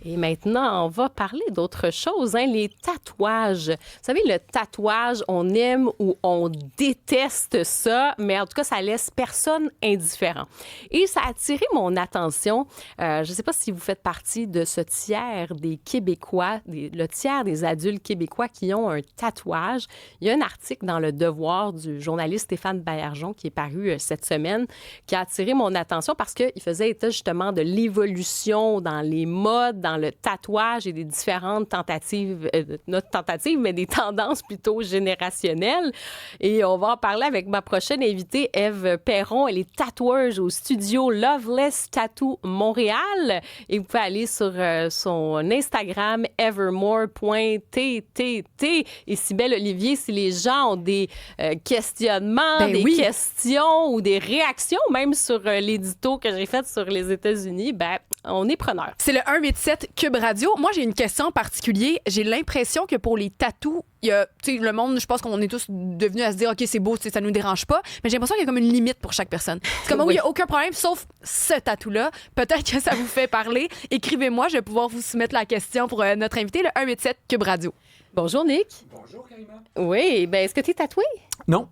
Et maintenant, on va parler d'autre chose, hein, les tatouages. Vous savez, le tatouage, on aime ou on déteste ça, mais en tout cas, ça laisse personne indifférent. Et ça a attiré mon attention. Je ne sais pas si vous faites partie de ce tiers des Québécois, le tiers des adultes québécois qui ont un tatouage. Il y a un article dans Le Devoir du journaliste Stéphane Baillargeon qui est paru cette semaine, qui a attiré mon attention parce qu'il faisait état justement de l'évolution dans les modes, dans le tatouage et des différentes tentatives, not tentatives, mais des tendances plutôt générationnelles. Et on va en parler avec ma prochaine invitée, Ève Perron. Elle est tatoueuse au studio Loveless Tattoo Montréal. Et vous pouvez aller sur son Instagram, evermore.ttt. Et Cybèle Olivier, si les gens ont des questionnements, questions ou des réactions, même sur l'édito que j'ai fait sur les États-Unis, on est preneur. C'est le 187 Cube Radio. Moi, j'ai une question en particulier. J'ai l'impression que pour les tatous, il y a, le monde, je pense qu'on est tous devenus à se dire, OK, c'est beau, ça nous dérange pas. Mais j'ai l'impression qu'il y a comme une limite pour chaque personne. C'est comme, il n'y a aucun problème, sauf ce tatou-là. Peut-être que ça vous fait parler. Écrivez-moi, je vais pouvoir vous soumettre la question pour notre invité, le 187 Cube Radio. Bonjour, Nick. Bonjour, Karima. Oui, est-ce que tu es tatoué? Non.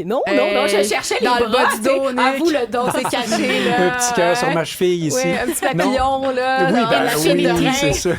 Non, je cherchais dans les le bas du dos, Nick. À vous, le dos, c'est caché, là. Un petit cœur sur ma cheville ici. Oui, un petit papillon, là. Oui, c'est ça.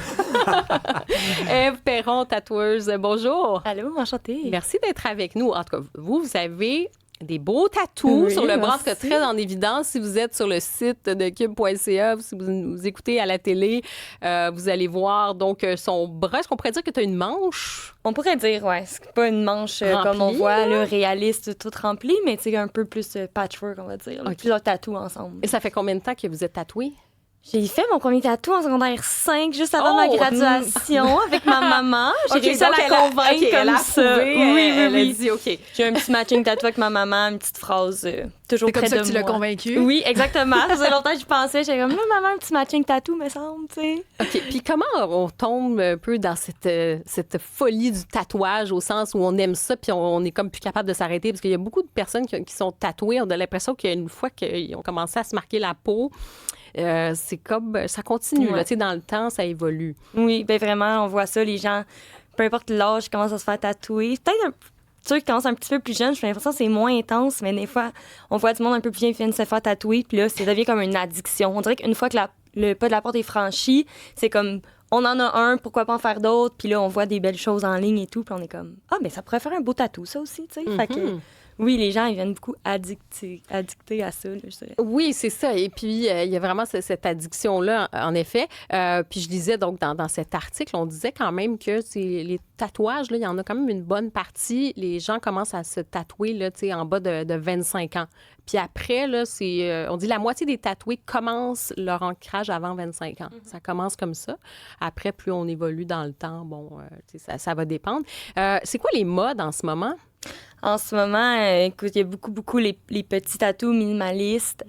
Ève Perron, tatoueuse, bonjour. Allô, enchantée. Merci d'être avec nous. En tout cas, vous avez des beaux tatous sur le bras, en très en évidence. Si vous êtes sur le site de cube.ca, si vous nous écoutez à la télé, vous allez voir donc son bras. Est-ce qu'on pourrait dire que tu as une manche? On pourrait dire, c'est pas une manche comme on voit, là, réaliste, toute remplie, mais un peu plus patchwork, on va dire. Okay. Plusieurs tatous ensemble. Et ça fait combien de temps que vous êtes tatouée? J'ai fait mon premier tatou en secondaire 5, juste avant ma graduation, avec ma maman. J'ai réussi à la convaincre comme ça. Elle a dit OK. J'ai un petit matching tatou avec ma maman, une petite phrase toujours près de moi. C'est comme ça que tu l'as convaincue? Oui, exactement. Ça faisait longtemps que j'y pensais. J'étais comme, maman, un petit matching tatou, me semble, tu sais. OK. Puis comment on tombe un peu dans cette folie du tatouage, au sens où on aime ça, puis on est comme plus capable de s'arrêter? Parce qu'il y a beaucoup de personnes qui sont tatouées. On a l'impression qu'une fois qu'ils ont commencé à se marquer la peau, c'est comme ça continue là, dans le temps ça évolue. Oui, vraiment on voit ça, les gens peu importe l'âge commencent à se faire tatouer, peut-être ceux qui commencent un petit peu plus jeunes, j'ai l'impression que c'est moins intense, mais des fois on voit du monde un peu plus vieux qui viennent se faire tatouer, puis là ça devient comme une addiction. On dirait qu'une fois que le pas de la porte est franchi, c'est comme on en a un, pourquoi pas en faire d'autres, puis là on voit des belles choses en ligne et tout, puis on est comme ça pourrait faire un beau tatou ça aussi, tu sais. Fait que oui, les gens, ils viennent beaucoup addictés à ça, là, je dirais. Oui, c'est ça. Et puis, il y a vraiment cette addiction-là, en effet. Puis, je lisais donc dans cet article, on disait quand même que les tatouages, là, il y en a quand même une bonne partie. Les gens commencent à se tatouer là, en bas de 25 ans. Puis après, là, on dit la moitié des tatoués commencent leur ancrage avant 25 ans. Mm-hmm. Ça commence comme ça. Après, plus on évolue dans le temps, ça va dépendre. C'est quoi les modes en ce moment? En ce moment, écoute, il y a beaucoup les petits tatous minimalistes.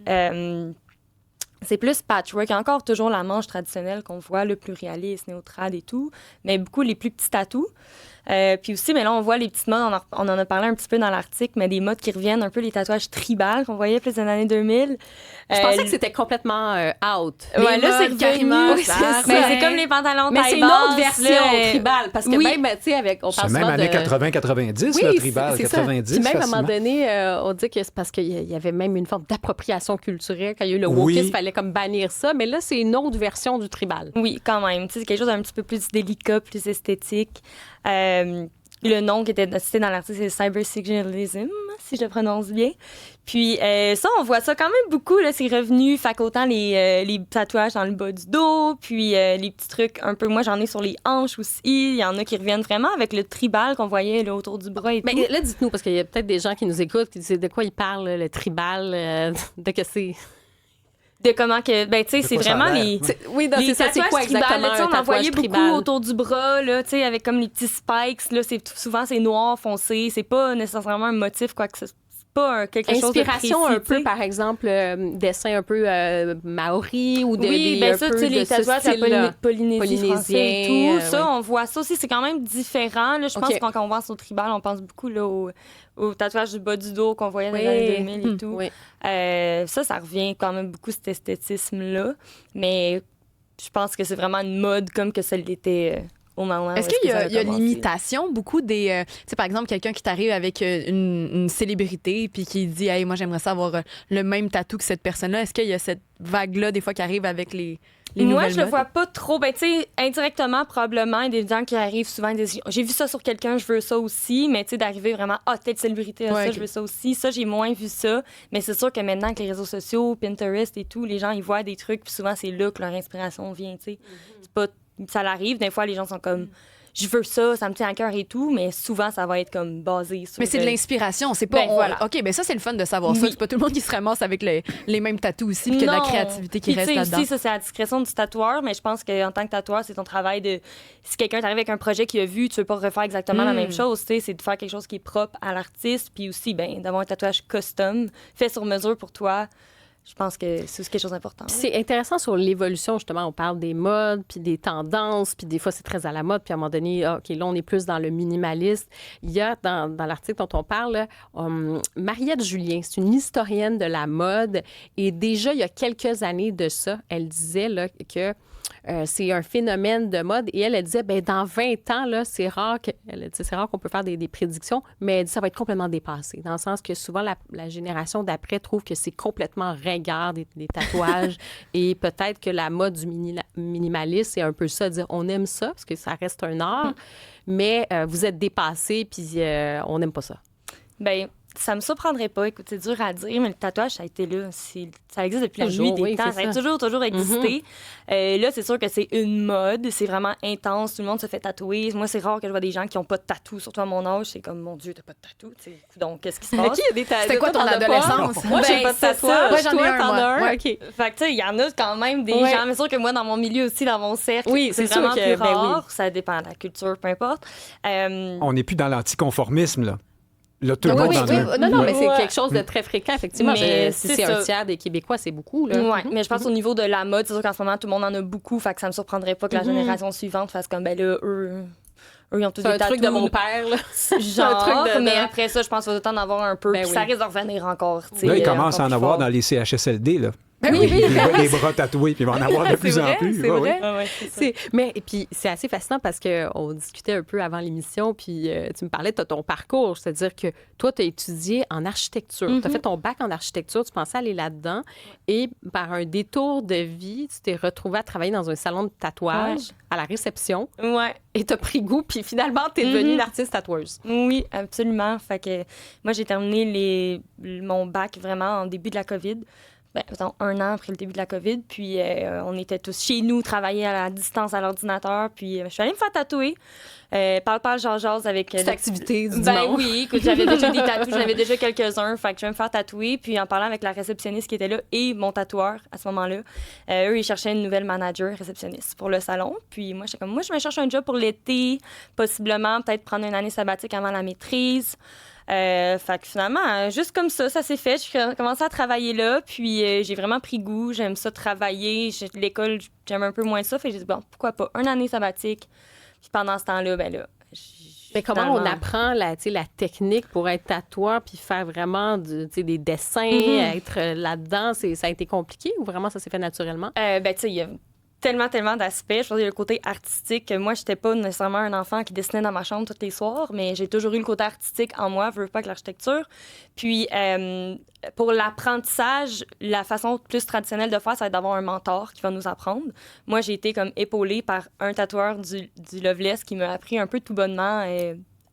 C'est plus patchwork. Il y a encore toujours la manche traditionnelle qu'on voit, le plus réaliste, néo-trad et tout, mais beaucoup les plus petits tatous. Puis aussi, mais là, on voit les petites modes, on en a parlé un petit peu dans l'article, mais des modes qui reviennent, un peu les tatouages tribales qu'on voyait plus dans les années 2000. Je pensais que c'était complètement out. Ouais, là, c'est carrément. Oui, mais c'est comme les pantalons taille basse. Mais c'est une autre version tribale, parce que même, tu sais, on parle c'est même années 80-90, le tribal, 90. Puis même, à un moment donné, on dit que c'est parce qu'il y avait même une forme d'appropriation culturelle. Quand il y a eu le wokisme, il fallait comme bannir ça. Mais là, c'est une autre version du tribal. Oui, quand même. Tu sais, c'est quelque chose d'un petit peu plus délicat, plus esthétique. Le nom qui était cité dans l'article, c'est cybersigilalism, si je le prononce bien. Puis ça, on voit ça quand même beaucoup, là, c'est revenu. Fait qu'autant les tatouages dans le bas du dos, puis les petits trucs un peu... Moi, j'en ai sur les hanches aussi. Il y en a qui reviennent vraiment avec le tribal qu'on voyait là, autour du bras et tout. Mais là, dites-nous, parce qu'il y a peut-être des gens qui nous écoutent qui disent de quoi ils parlent, le tribal, de que c'est... De comment que... Ben, tu sais, c'est vraiment les... Oui, donc les c'est quoi exactement là, on en voyait beaucoup autour du bras, là, tu sais, avec comme les petits spikes, là, souvent c'est noir foncé, c'est pas nécessairement un motif, quoi que ce soit. Pas quelque chose de précis. Inspiration un peu, par exemple, dessin un peu maori ou ben ça, tu sais, les tatouages à Polynésie français et tout. Ça, on voit ça aussi, c'est quand même différent. Là, je pense que quand on pense au tribal, on pense beaucoup là, au tatouage du bas du dos qu'on voyait dans les années 2000 et tout. Ça revient quand même beaucoup, cet esthétisme-là. Mais je pense que c'est vraiment une mode comme que ça l'était au moment. Est-ce qu'il y a l'imitation beaucoup des... tu sais, par exemple, quelqu'un qui t'arrive avec une célébrité puis qui dit « Hey, moi, j'aimerais ça avoir le même tatou que cette personne-là. » Est-ce qu'il y a cette vague-là, des fois, qui arrive avec les moi, je le modes? vois pas trop. Ben, tu sais, indirectement, probablement, il y a des gens qui arrivent souvent et disent j'ai vu ça sur quelqu'un, je veux ça aussi. Mais tu sais, d'arriver vraiment, telle célébrité, ça, ok. je veux ça aussi. Ça, j'ai moins vu ça. Mais c'est sûr que maintenant, avec les réseaux sociaux, Pinterest et tout, les gens, ils voient des trucs, puis souvent, c'est là que leur inspiration vient, tu sais. C'est pas. Ça l'arrive. Des fois, les gens sont comme je veux ça, ça me tient à cœur et tout, mais souvent, ça va être comme basé sur. Mais c'est de l'inspiration, c'est pas. voilà. OK, ben ça, c'est le fun de savoir ça. C'est pas tout le monde qui se ramasse avec les mêmes tatous aussi, puis qu'il y a de la créativité qui Puis, reste là-dedans. Aussi, ça, c'est à la discrétion du tatoueur, mais je pense qu'en tant que tatoueur, c'est ton travail de. Si quelqu'un t'arrive avec un projet qu'il a vu, tu veux pas refaire exactement la même chose, tu sais, c'est de faire quelque chose qui est propre à l'artiste, puis aussi, ben, d'avoir un tatouage custom, fait sur mesure pour toi. Je pense que c'est quelque chose d'important. C'est intéressant sur l'évolution, justement. On parle des modes, puis des tendances, puis des fois, c'est très à la mode. Puis à un moment donné, OK, là, on est plus dans le minimaliste. Il y a, dans l'article dont on parle, Mariette Julien, c'est une historienne de la mode. Et déjà, il y a quelques années de ça, elle disait là, que c'est un phénomène de mode. Et elle disait, ben dans 20 ans, là, c'est rare qu'on peut faire des prédictions, mais elle dit ça va être complètement dépassé. Dans le sens que souvent, la génération d'après trouve que c'est complètement ringard, des tatouages. Et peut-être que la mode du minimaliste, c'est un peu ça, dire on aime ça, parce que ça reste un art, mais vous êtes dépassé, puis on n'aime pas ça. Ben ça me surprendrait pas. Écoute, c'est dur à dire, mais le tatouage, ça a été là. Ça existe depuis la nuit des temps. Ça a toujours existé. Là, c'est sûr que c'est une mode. C'est vraiment intense. Tout le monde se fait tatouer. Moi, c'est rare que je vois des gens qui n'ont pas de tatou, surtout à mon âge. C'est comme, mon Dieu, t'as pas de tatou. Donc, qu'est-ce qui se passe? C'était quoi ton adolescence? Moi, j'ai pas de tatouage. Moi, j'en ai un. OK. Fait que, tu sais, il y en a quand même des gens. Mais c'est sûr que moi, dans mon milieu aussi, dans mon cercle, c'est vraiment plus rare. Ça dépend de la culture, peu importe. On n'est plus dans l'anticonformisme, là. Là, tout le monde en a. Non, mais c'est quelque chose de très fréquent, effectivement. Mais si c'est un tiers des Québécois, c'est beaucoup. Là. Mais je pense au niveau de la mode, c'est sûr qu'en ce moment, tout le monde en a beaucoup. Fait que ça me surprendrait pas que la génération suivante fasse comme, ben là, eux ils ont tous des tatous. C'est un truc de mon père, là. Genre, mais après ça, je pense qu'il va autant en avoir un peu. Puis ça risque de revenir encore. Là, ils commencent à en avoir dans les CHSLD, là. Les bras tatoués, puis ils vont en avoir de plus en plus. C'est vrai. Mais puis c'est assez fascinant parce qu'on discutait un peu avant l'émission, puis tu me parlais de ton parcours, c'est-à-dire que toi, tu as étudié en architecture. Tu as fait ton bac en architecture, tu pensais aller là-dedans, et par un détour de vie, tu t'es retrouvée à travailler dans un salon de tatouage à la réception. Ouais. Et tu as pris goût, puis finalement, tu es devenue une artiste tatoueuse. Oui, absolument. Fait que moi, j'ai terminé mon bac vraiment en début de la COVID. Ben, mettons, 1 an après le début de la COVID. Puis, on était tous chez nous, travailler à la distance à l'ordinateur. Puis, je suis allée me faire tatouer. Parle, jase avec... Cette activité du dimanche. dimanche. Oui, écoute, j'avais déjà des tatous, j'avais déjà quelques-uns. Fait que je vais me faire tatouer. Puis, en parlant avec la réceptionniste qui était là et mon tatoueur à ce moment-là, eux, ils cherchaient une nouvelle manager réceptionniste pour le salon. Puis, moi, j'étais comme, moi, je me cherche un job pour l'été, possiblement, peut-être prendre une année sabbatique avant la maîtrise. Fait que finalement, juste comme ça s'est fait. J'ai commencé à travailler là, puis j'ai vraiment pris goût. J'aime ça travailler. L'école, j'aime un peu moins ça. Fait que j'ai dit, bon, pourquoi pas, une année sabbatique. Puis pendant ce temps-là, ben là... Mais comment on apprend la technique pour être tatoueur puis faire vraiment des dessins, être là-dedans? Ça a été compliqué ou vraiment ça s'est fait naturellement? Ben, tu sais, il y a tellement d'aspects. Je pense qu'il y a le côté artistique. Moi, j'étais pas nécessairement un enfant qui dessinait dans ma chambre tous les soirs, mais j'ai toujours eu le côté artistique en moi, veux pas avec l'architecture. Puis, pour l'apprentissage, la façon plus traditionnelle de faire, ça va être d'avoir un mentor qui va nous apprendre. Moi, j'ai été comme épaulée par un tatoueur du Loveless qui m'a appris un peu tout bonnement.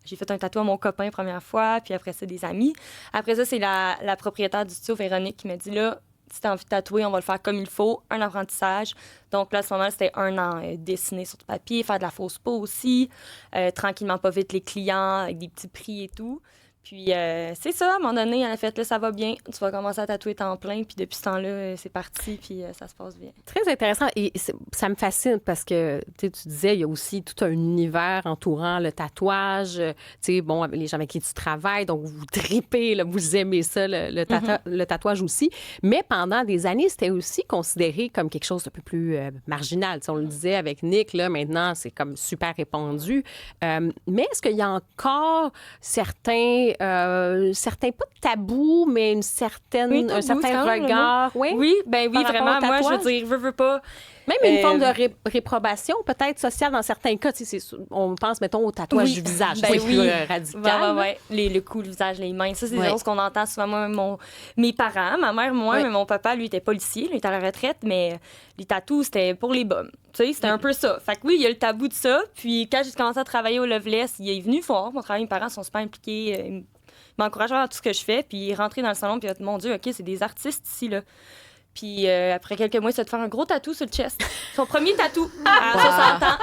J'ai fait un tatouage à mon copain première fois, puis après ça, des amis. Après ça, c'est la propriétaire du studio, Véronique, qui m'a dit, là, si t'as envie de tatouer, on va le faire comme il faut, un apprentissage. Donc là, à ce moment-là, c'était 1 an dessiner sur du papier, faire de la fausse peau aussi, tranquillement, pas vite les clients, avec des petits prix et tout. Puis c'est ça, à un moment donné, elle a fait, là, ça va bien, tu vas commencer à tatouer temps plein, puis depuis ce temps-là, c'est parti, puis ça se passe bien. Très intéressant, et ça me fascine parce que, tu disais, il y a aussi tout un univers entourant le tatouage, tu sais, bon, les gens avec qui tu travailles, donc vous tripez, là, vous aimez ça, le tatouage aussi, mais pendant des années, c'était aussi considéré comme quelque chose de peu plus marginal. T'sais, on le disait avec Nick, là, maintenant, c'est comme super répandu, mais est-ce qu'il y a encore certains, pas de tabou, mais un certain regard. Oui, ben oui, vraiment. Moi, je veux dire, veux pas. Même une forme de réprobation, peut-être sociale dans certains cas. On pense, mettons, au tatouage du visage. C'est plus radical. Le cou, le visage, les mains. Ça, c'est des choses qu'on entend souvent. Moi, mes parents, ma mère, moi, mais mon papa, lui, était policier. Lui, il était à la retraite, mais les tatous, c'était pour les bums. Tu sais, c'était un peu ça. Fait que oui, il y a le tabou de ça. Puis quand j'ai commencé à travailler au Loveless, il est venu voir. Mon travail, mes parents sont super impliqués. Ils m'encouragent à tout ce que je fais. Puis il est rentré dans le salon, puis il a dit, mon Dieu, OK, c'est des artistes ici, là. Puis après quelques mois, il s'est fait faire un gros tatou sur le chest. Son premier tatou à 60 ans.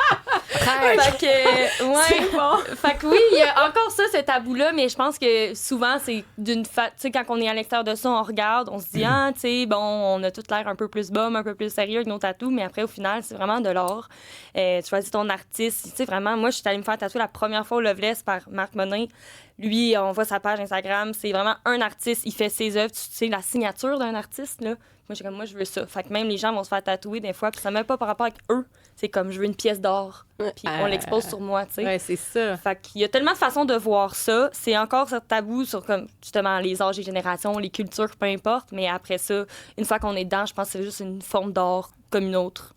Fait que, ouais. Bon. Fait que oui, il y a encore ça, ce tabou-là, mais je pense que souvent, c'est d'une tu sais, quand on est à l'extérieur de ça, on regarde, on se dit, tu sais, bon, on a tout l'air un peu plus bum, un peu plus sérieux avec nos tatous, mais après, au final, c'est vraiment de l'art. Tu choisis ton artiste. Tu sais, vraiment, moi, je suis allée me faire tatouer la première fois au Loveless par Marc Monin. Lui, on voit sa page Instagram, c'est vraiment un artiste, il fait ses œuvres. Tu sais, la signature d'un artiste, là. Moi, je veux ça. Fait que même les gens vont se faire tatouer des fois, puis ça n'a même pas par rapport avec eux. C'est comme, je veux une pièce d'or, puis on l'expose sur moi, tu sais. Ouais, c'est ça. Fait qu'il y a tellement de façons de voir ça. C'est encore ce tabou sur, comme, justement, les âges et générations, les cultures, peu importe. Mais après ça, une fois qu'on est dedans, je pense que c'est juste une forme d'art comme une autre.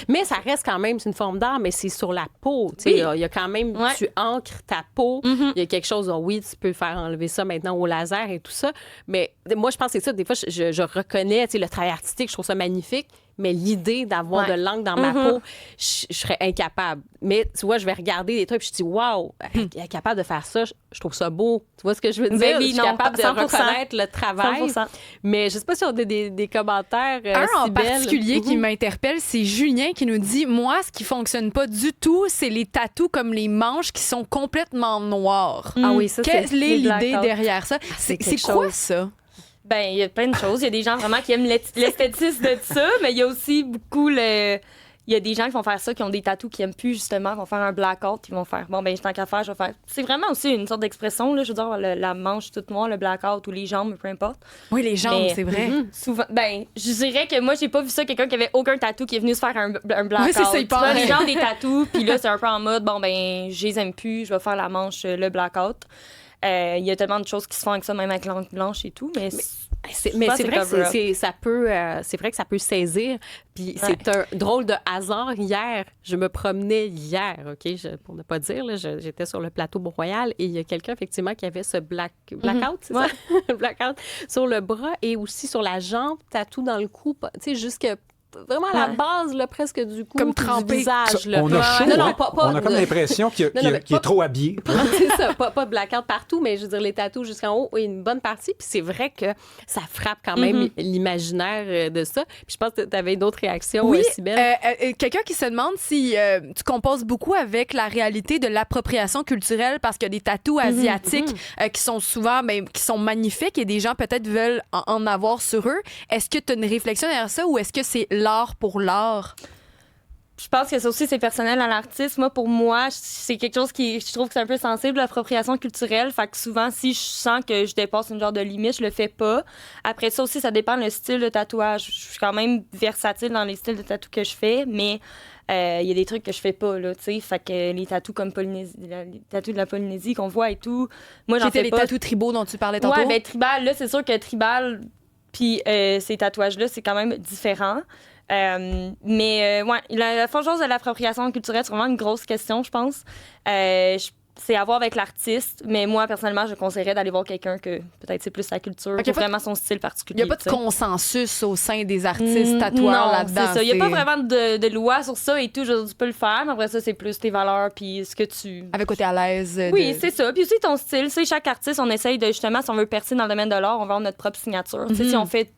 Mais ça reste quand même, c'est une forme d'art, mais c'est sur la peau. Il y a quand même, tu ancres ta peau. Il y a quelque chose, oui, tu peux faire enlever ça maintenant au laser et tout ça. Mais moi, je pense que c'est ça. Des fois, je reconnais le travail artistique, je trouve ça magnifique. Mais l'idée d'avoir de l'encre dans ma peau, je serais incapable. Mais tu vois, je vais regarder des trucs et je dis, waouh, elle est capable de faire ça. Je trouve ça beau. Tu vois ce que je veux dire? Oui, je suis capable de 100%. reconnaître le travail. 100%. Mais je sais pas si on a des commentaires. Un en si belles. particulier qui m'interpelle, c'est Julien qui nous dit, moi, ce qui fonctionne pas du tout, c'est les tatous comme les manches qui sont complètement noires. Ah oui, ça, Quelle c'est est l'idée blackouts. derrière ça? C'est quoi ça? Ben, il y a plein de choses. Il y a des gens vraiment qui aiment l'esthétisme de ça, mais il y a aussi beaucoup il y a des gens qui vont faire ça, qui ont des tatous qui aiment plus, justement, qui vont faire un blackout, ils vont faire, bon, ben, tant qu'à faire, je vais faire. C'est vraiment aussi une sorte d'expression, là, je veux dire, la manche toute noire, le blackout ou les jambes, peu importe. Oui, les jambes, Mais, c'est vrai. Souvent, ben, je dirais que moi, j'ai pas vu ça, quelqu'un qui avait aucun tatou qui est venu se faire un blackout. Oui, c'est ça, il Tu vois, part. les gens ont des tatous, puis là, c'est un peu en mode, bon, ben, je les aime plus, je vais faire la manche, le blackout. Il y a tellement de choses qui se font avec ça, même avec l'encre blanche et tout, mais c'est vrai que c'est vrai que ça peut saisir. Puis c'est un drôle de hasard. Hier, je me promenais OK, pour ne pas dire, là, j'étais sur le plateau Beau-Royal et il y a quelqu'un, effectivement, qui avait ce blackout, c'est ça? Blackout sur le bras et aussi sur la jambe, tatou dans le cou, tu sais, jusque vraiment à la base, là, presque du cou, comme du trempé. visage. Là. On a chaud, Non, hein? pas, On a comme l'impression qu'il est trop habillé. C'est ça, pas de blackout partout, mais je veux dire, les tatous jusqu'en haut, une bonne partie. Puis c'est vrai que ça frappe quand même l'imaginaire de ça. Puis je pense que tu avais d'autres réactions, Oui, Cybèle. quelqu'un qui se demande si tu composes beaucoup avec la réalité de l'appropriation culturelle parce qu'il y a des tatous asiatiques qui sont souvent, qui sont magnifiques et des gens peut-être veulent en avoir sur eux. Est-ce que tu as une réflexion derrière ça ou est-ce que c'est l'art pour l'art? je pense que ça aussi, c'est personnel à l'artiste. Moi, pour moi, c'est quelque chose qui, je trouve que c'est un peu sensible, l'appropriation culturelle. Fait que souvent, si je sens que je dépasse une genre de limite, je le fais pas. Après ça aussi, ça dépend le style de tatouage. Je suis quand même versatile dans les styles de tatou que je fais, mais il y a des trucs que je fais pas, là, tu sais. Fait que les tatous comme les tatous de la Polynésie qu'on voit et tout, moi, j'en fais les pas. tatous tribaux dont tu parlais tantôt? Ouais, ben tribal, là, c'est sûr que tribal puis ces tatouages-là, c'est quand même différent. Mais ouais, la chose de l'appropriation culturelle, c'est vraiment une grosse question, je pense. C'est à voir avec l'artiste, mais moi, personnellement, je conseillerais d'aller voir quelqu'un que peut-être c'est plus sa culture, ou vraiment son style particulier. Il n'y a pas de consensus au sein des artistes tatoueurs là-dedans. C'est ça. Il n'y a pas vraiment de loi sur ça et tout. Tu peux le faire, mais après ça, c'est plus tes valeurs puis ce que tu... Avec quoi t'es à l'aise. Oui, c'est ça. Puis aussi ton style. Tu sais, chaque artiste, on essaye de, justement, si on veut percer dans le domaine de l'art, on va avoir notre propre signature. Tu sais, si on fait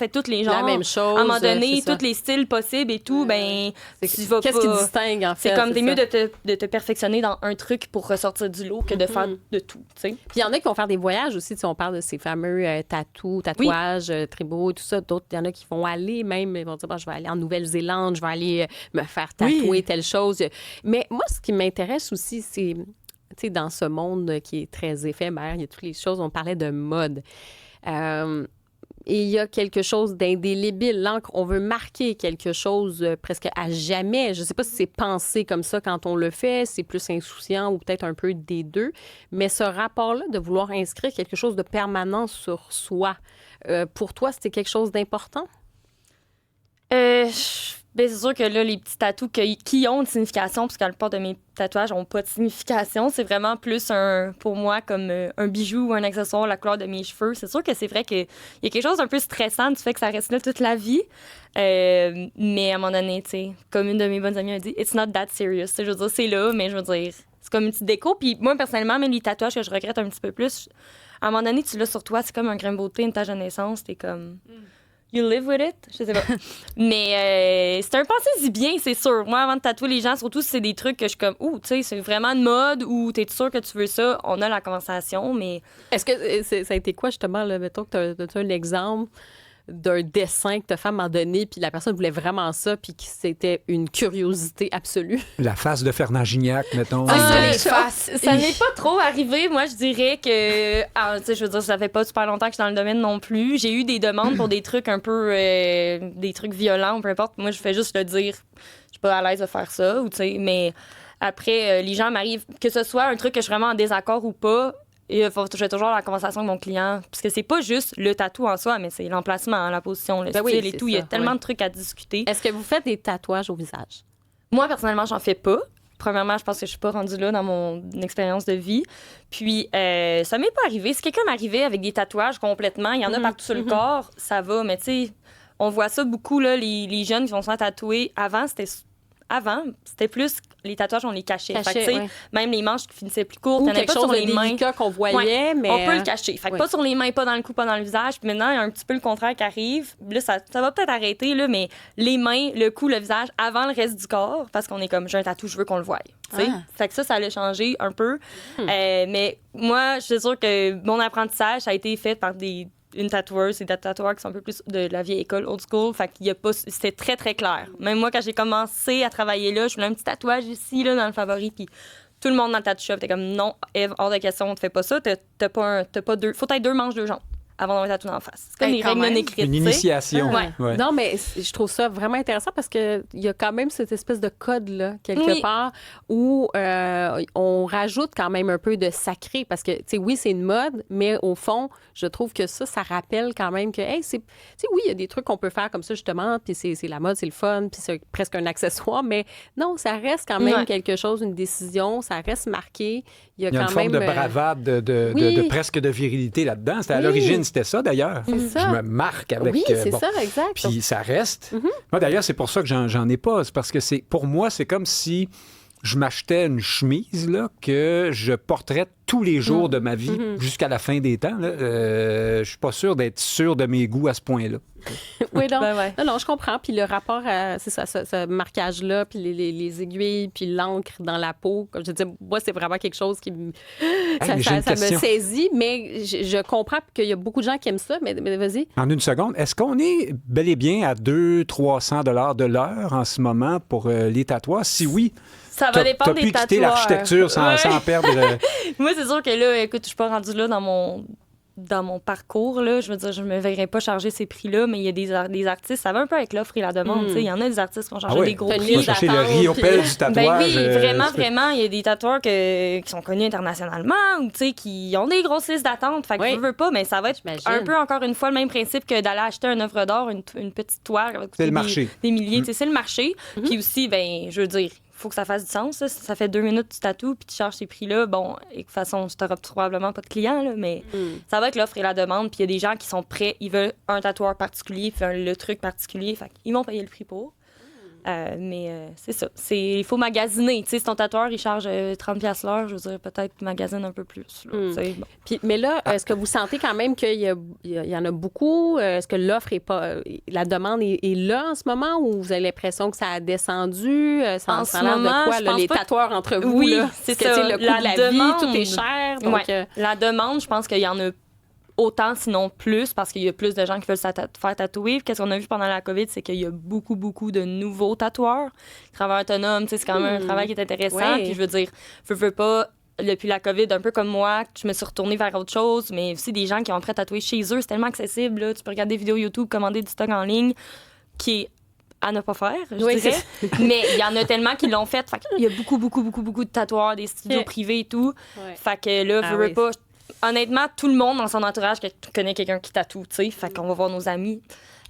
toutes les genres, la même chose, à un moment donné, tous les styles possibles et tout, ben, tu vas qu'est-ce qui distingue, en fait? C'est comme, t'es mieux de te perfectionner dans un truc pour ressortir du lot que de faire de tout, tu sais. Puis il y en a qui vont faire des voyages aussi, si on parle de ces fameux tatouages, tribaux, tout ça. D'autres, il y en a qui vont aller même, ils vont dire, je vais aller en Nouvelle-Zélande, je vais aller me faire tatouer telle chose. Mais moi, ce qui m'intéresse aussi, c'est, tu sais, dans ce monde qui est très éphémère, il y a toutes les choses, on parlait de mode. Et il y a quelque chose d'indélébile. L'encre, on veut marquer quelque chose presque à jamais. Je ne sais pas si c'est pensé comme ça quand on le fait, c'est plus insouciant ou peut-être un peu des deux. Mais ce rapport-là de vouloir inscrire quelque chose de permanent sur soi, pour toi, c'était quelque chose d'important? Ben, c'est sûr que là, les petits tatous qui ont une signification, parce que la plupart de mes tatouages n'ont pas de signification, c'est vraiment plus pour moi comme un bijou ou un accessoire, la couleur de mes cheveux. C'est sûr que c'est vrai qu'il y a quelque chose d'un peu stressant du fait que ça reste là toute la vie. Mais à un moment donné, tu sais, comme une de mes bonnes amies a dit, it's not that serious. Je veux dire, c'est là, mais je veux dire, c'est comme une petite déco. Puis moi, personnellement, même les tatouages que je regrette un petit peu plus, à un moment donné, tu l'as sur toi, c'est comme un grain de beauté, une tache de naissance, t'es comme... You live with it? Je sais pas. Mais c'est un pensée-y bien, c'est sûr. Moi, avant de tatouer les gens, surtout si c'est des trucs que je suis comme, tu sais, c'est vraiment de mode ou t'es sûr que tu veux ça, on a la conversation, mais... Est-ce que ça a été quoi, justement, là, mettons que tu as un exemple d'un dessin que ta femme m'a donné, puis la personne voulait vraiment ça, puis que c'était une curiosité absolue? La face de Fernand Gignac, mettons. les faces. Ça n'est pas trop arrivé. Moi, je dirais que... tu sais, je veux dire, ça fait pas super longtemps que je suis dans le domaine non plus. J'ai eu des demandes pour des trucs un peu... des trucs violents ou peu importe. Moi, je fais juste le dire. Je suis pas à l'aise de faire ça, ou tu sais, mais après, les gens m'arrivent... Que ce soit un truc que je suis vraiment en désaccord ou pas, il faut toujours avoir la conversation avec mon client. Parce que c'est pas juste le tatou en soi, mais c'est l'emplacement, la position, le style et tout. Il y a tellement de trucs à discuter. Est-ce que vous faites des tatouages au visage? Moi, personnellement, j'en fais pas. Premièrement, je pense que je suis pas rendue là dans mon expérience de vie. Puis, ça m'est pas arrivé. Si quelqu'un m'arrivait avec des tatouages complètement, il y en a partout sur le corps, ça va. Mais tu sais, on voit ça beaucoup, là, les jeunes qui vont se faire tatouer. Avant, c'était plus... Les tatouages, on les cachait. Fait que, tu sais, même les manches qui finissaient plus courtes, il n'y en avait pas sur les mains. Qu'on voyait, mais... On peut le cacher. Fait que pas sur les mains, pas dans le cou, pas dans le visage. Puis maintenant, il y a un petit peu le contraire qui arrive. Là, ça va peut-être arrêter, là, mais les mains, le cou, le visage, avant le reste du corps, parce qu'on est comme, j'ai un tatou, je veux qu'on le voie. Fait que ça allait changer un peu. Mais moi, je suis sûre que mon apprentissage, ça a été fait par une tatoueuse, c'est des tatoueurs qui sont un peu plus de la vieille école, old school. Fait qu'il y a pas... C'était très, très clair. Même moi, quand j'ai commencé à travailler là, je voulais un petit tatouage ici, là, dans le favori, puis tout le monde dans le tattoo shop était comme, non, Eve, hors de question, on te fait pas ça. T'as pas deux... Faut être 2 manches, 2 jambes avant d'avoir un tatou en face. C'est comme des règles non écrites. Une initiation. Ouais. Non, mais je trouve ça vraiment intéressant parce qu'il y a quand même cette espèce de code-là, quelque part, où on rajoute quand même un peu de sacré parce que, tu sais, oui, c'est une mode, mais au fond, je trouve que ça rappelle quand même que, hey, tu sais, oui, il y a des trucs qu'on peut faire comme ça, justement, puis c'est la mode, c'est le fun, puis c'est presque un accessoire, mais non, ça reste quand même quelque chose, une décision, ça reste marqué. Il y a une forme de bravade, de presque de virilité là-dedans. C'était à l'origine, c'était ça, d'ailleurs. C'est ça. Je me marque avec... Oui, c'est ça, exact. Puis ça reste. Moi, d'ailleurs, c'est pour ça que j'en ai pas. C'est parce que pour moi, c'est comme si je m'achetais une chemise là, que je porterais tous les jours de ma vie jusqu'à la fin des temps. Je suis pas sûr d'être sûr de mes goûts à ce point-là. Oui, non, je comprends. Puis le rapport à ce marquage-là, puis les aiguilles, puis l'encre dans la peau, comme je disais, moi, c'est vraiment quelque chose qui ça me saisit. Mais je comprends qu'il y a beaucoup de gens qui aiment ça, mais vas-y. En une seconde, est-ce qu'on est bel et bien à 200-300 $ de l'heure en ce moment pour les tatouages? Si oui... Ça va dépendre des tatoueurs. T'as pu quitter l'architecture sans perdre... Moi, c'est sûr que là, écoute, je suis pas rendue là dans mon parcours, là. Je veux dire, je me verrais pas charger ces prix-là, mais il y a des artistes, ça va un peu avec l'offre et la demande. Il y en a des artistes qui vont charger des gros prix. Tu vas chercher le riopelle du tatouage. Ben oui, vraiment. Il y a des tatoueurs qui sont connus internationalement ou qui ont des grosses listes d'attente. Fait que je veux pas, mais ça va être un peu, encore une fois, le même principe que d'aller acheter une œuvre d'art, une petite toile. C'est le marché. Des milliers, c'est le marché. Puis aussi, ben, je veux dire, faut que ça fasse du sens. Là. Si ça fait 2 minutes tu tatoues puis tu charges ces prix-là, bon, et de toute façon, tu n'auras probablement pas de clients, là, mais ça va avec l'offre et la demande. Puis il y a des gens qui sont prêts, ils veulent un tatoueur particulier, puis le truc particulier, fait qu'ils vont payer le prix pour. Mais c'est ça. Il faut magasiner. Tu sais, si ton tatoueur, il charge 30$ l'heure, je veux dire, peut-être magasine un peu plus. Là, bon. Puis, mais là, est-ce que vous sentez quand même qu'il y en a beaucoup? Est-ce que l'offre est pas... la demande est là en ce moment ou vous avez l'impression que ça a descendu? En ce moment, de quoi, les tatoueurs entre vous? Oui, là? c'est ça. Le coût de la vie, tout est cher. Donc, la demande, je pense qu'il y en a autant, sinon plus, parce qu'il y a plus de gens qui veulent se faire tatouer. Qu'est-ce qu'on a vu pendant la COVID, c'est qu'il y a beaucoup, beaucoup de nouveaux tatoueurs. Travailleurs autonomes, c'est quand même un travail qui est intéressant. Puis je veux dire, je veux pas, depuis la COVID, un peu comme moi, je me suis retournée vers autre chose, mais aussi des gens qui ont prêt à tatouer chez eux. C'est tellement accessible. Là. Tu peux regarder des vidéos YouTube, commander du stock en ligne, qui est à ne pas faire, je dirais. Mais il y en a tellement qui l'ont fait. Il y a beaucoup, beaucoup, beaucoup, beaucoup de tatoueurs, des studios privés et tout. Fait que là, je veux pas... Honnêtement, tout le monde dans son entourage connaît quelqu'un qui tatoue, tu sais. Fait qu'on va voir nos amis.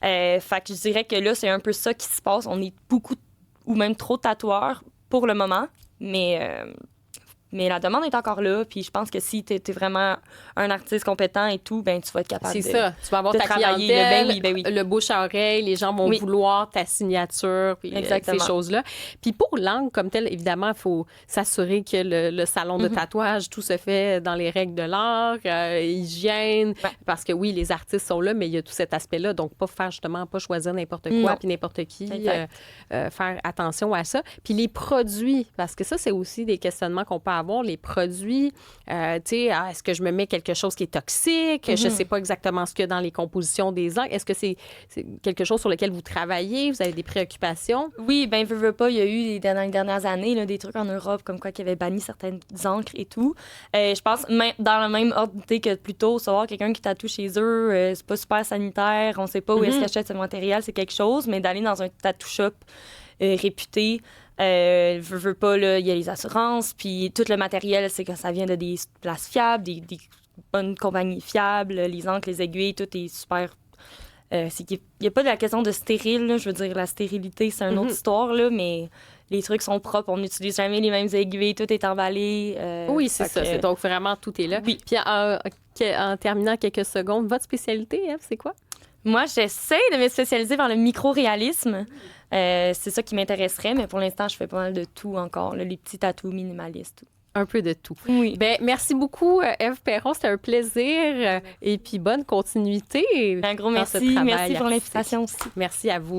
Fait que je dirais que là, c'est un peu ça qui se passe. On est beaucoup ou même trop tatoueurs pour le moment, mais la demande est encore là, puis je pense que si tu es vraiment un artiste compétent et tout, ben tu vas être capable C'est ça. Tu vas avoir de ta travailler, clientèle, ben oui. le bouche à oreille, les gens vont Oui. vouloir ta signature, puis Exactement. ces choses-là. Puis pour l'angle comme tel, évidemment, il faut s'assurer que le salon de tatouage, tout se fait dans les règles de l'art, hygiène, Ouais. parce que oui, les artistes sont là, mais il y a tout cet aspect-là, donc pas choisir n'importe quoi, Non. puis n'importe qui, Exact. faire attention à ça. Puis les produits, parce que ça, c'est aussi des questionnements qu'on peut avoir, les produits, tu sais, est-ce que je me mets quelque chose qui est toxique? Je sais pas exactement ce qu'il y a dans les compositions des encres. Est-ce que c'est quelque chose sur lequel vous travaillez? Vous avez des préoccupations? Oui, ben veux pas, il y a eu dans les dernières années là, des trucs en Europe comme quoi qui avaient banni certaines encres et tout. Je pense dans le même ordre d'idée que plus tôt, savoir quelqu'un qui tatoue chez eux, c'est pas super sanitaire, on sait pas où est-ce qu'ils achètent ce matériel, c'est quelque chose, mais d'aller dans un tattoo shop réputé, veux pas, là, il y a les assurances, puis tout le matériel, c'est que ça vient de des places fiables, des bonnes compagnies fiables, les encres, les aiguilles, tout est super. Il n'y a pas de la question de stérile, là. Je veux dire, la stérilité, c'est une autre histoire, là, mais les trucs sont propres, on n'utilise jamais les mêmes aiguilles, tout est emballé. Oui, c'est fait ça. que- Donc, vraiment, tout est là. Oui. Puis, en terminant quelques secondes, votre spécialité, Ève, c'est quoi? Moi, j'essaie de me spécialiser vers le micro-réalisme. C'est ça qui m'intéresserait, mais pour l'instant, je fais pas mal de tout encore, là, les petits tatous minimalistes. Un peu de tout. Oui. Ben, merci beaucoup, Ève Perron. C'était un plaisir. Et puis, bonne continuité. Un gros dans ce merci. travail Merci pour artistique. l'invitation aussi. Merci à vous.